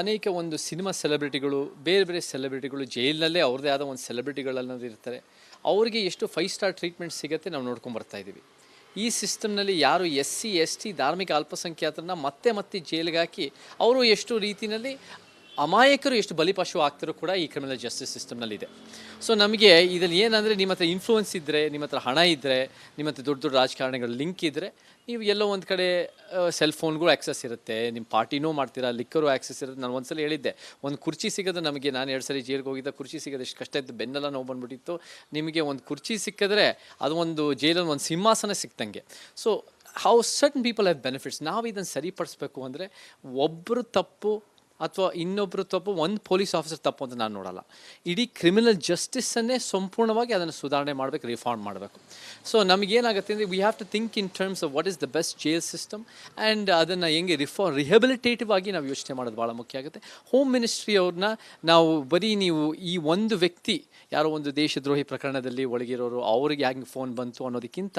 ಅನೇಕ ಒಂದು ಸಿನಿಮಾ ಸೆಲೆಬ್ರಿಟಿಗಳು, ಬೇರೆ ಬೇರೆ ಸೆಲೆಬ್ರಿಟಿಗಳು ಜೈಲಿನಲ್ಲೇ ಅವ್ರದ್ದೇ ಆದ ಒಂದು ಸೆಲೆಬ್ರಿಟಿಗಳನ್ನೋದು ಇರ್ತಾರೆ. ಅವರಿಗೆ ಎಷ್ಟು 5 ಸ್ಟಾರ್ ಟ್ರೀಟ್ಮೆಂಟ್ ಸಿಗುತ್ತೆ ನಾವು ನೋಡ್ಕೊಂಡು ಬರ್ತಾ ಇದ್ದೀವಿ. ಈ ಸಿಸ್ಟಮ್ನಲ್ಲಿ ಯಾರು SC ST ಧಾರ್ಮಿಕ ಅಲ್ಪಸಂಖ್ಯಾತರನ್ನ ಮತ್ತೆ ಜೈಲಿಗೆ ಹಾಕಿ ಅವರು ಎಷ್ಟು ರೀತಿಯಲ್ಲಿ ಅಮಾಯಕರು ಎಷ್ಟು ಬಲಿಪಶು ಆಗ್ತಾರೋ ಕೂಡ ಈ ಕ್ರಿಮಿನಲ್ ಜಸ್ಟಿಸ್ ಸಿಸ್ಟಮ್ನಲ್ಲಿದೆ. ಸೊ ನಮಗೆ ಇದರಲ್ಲಿ ಏನಂದರೆ ನಿಮ್ಮ ಹತ್ರ ಇನ್ಫ್ಲೂಯೆನ್ಸ್ ಇದ್ದರೆ, ನಿಮ್ಮ ಹತ್ರ ಹಣ ಇದ್ದರೆ, ನಿಮ್ಮ ಹತ್ರ ದೊಡ್ಡ ರಾಜಕಾರಣಿಗಳ ಲಿಂಕ್ ಇದ್ದರೆ, ನೀವು ಎಲ್ಲೋ ಒಂದು ಕಡೆ ಸೆಲ್ ಫೋನ್ಗೂ ಆ್ಯಕ್ಸಸ್ ಇರುತ್ತೆ, ನಿಮ್ಮ ಪಾರ್ಟಿನೂ ಮಾಡ್ತೀರಾ, ಲಿಕ್ಕರು ಆ್ಯಕ್ಸಸ್ ಇರುತ್ತೆ. ನಾನು ಒಂದ್ಸಲ ಹೇಳಿದ್ದೆ, ಒಂದು ಕುರ್ಚಿ ಸಿಗೋದು ನಮಗೆ, ನಾನು 2 ಸಲ ಜೈಲಿಗೆ ಹೋಗಿದ್ದೆ, ಕುರ್ಚಿ ಸಿಗೋದು ಎಷ್ಟು ಕಷ್ಟ ಇತ್ತು, ಬೆನ್ನೆಲ್ಲ ನೋವು ಬಂದ್ಬಿಟ್ಟಿತ್ತು. ನಿಮಗೆ ಒಂದು ಕುರ್ಚಿ ಸಿಕ್ಕಿದ್ರೆ ಅದು ಒಂದು ಜೈಲಲ್ಲಿ ಒಂದು ಸಿಂಹಾಸನ ಸಿಕ್ತಂಗೆ. So how certain people have benefits. ನಾವು ಇದನ್ನು ಸರಿಪಡಿಸ್ಬೇಕು ಅಂದರೆ ಒಬ್ಬರು ತಪ್ಪು ಅಥವಾ ಇನ್ನೊಬ್ಬರು ತಪ್ಪು, ಒಂದು ಪೊಲೀಸ್ ಆಫೀಸರ್ ತಪ್ಪು ಅಂತ ನಾನು ನೋಡಲ್ಲ. ಇಡೀ ಕ್ರಿಮಿನಲ್ ಜಸ್ಟಿಸನ್ನೇ ಸಂಪೂರ್ಣವಾಗಿ ಅದನ್ನು ಸುಧಾರಣೆ ಮಾಡಬೇಕು, ರಿಫಾರ್ಮ್ ಮಾಡಬೇಕು. ಸೊ ನಮಗೇನಾಗುತ್ತೆ ಅಂದರೆ we have to think in terms of what is the best jail system and ಅದನ್ನು ಹೆಂಗೆ ರಿಹಬಿಲಿಟೇಟಿವ್ ಆಗಿ ನಾವು ಯೋಚನೆ ಮಾಡೋದು ಭಾಳ ಮುಖ್ಯ ಆಗುತ್ತೆ. ಹೋಮ್ ಮಿನಿಸ್ಟ್ರಿ ಅವ್ರನ್ನ ನಾವು ಬರೀ ನೀವು ಈ ಒಂದು ವ್ಯಕ್ತಿ ಯಾರೋ ಒಂದು ದೇಶದ್ರೋಹಿ ಪ್ರಕರಣದಲ್ಲಿ ಒಳಗಿರೋರು ಅವ್ರಿಗೆ ಹೆಂಗೆ ಫೋನ್ ಬಂತು ಅನ್ನೋದಕ್ಕಿಂತ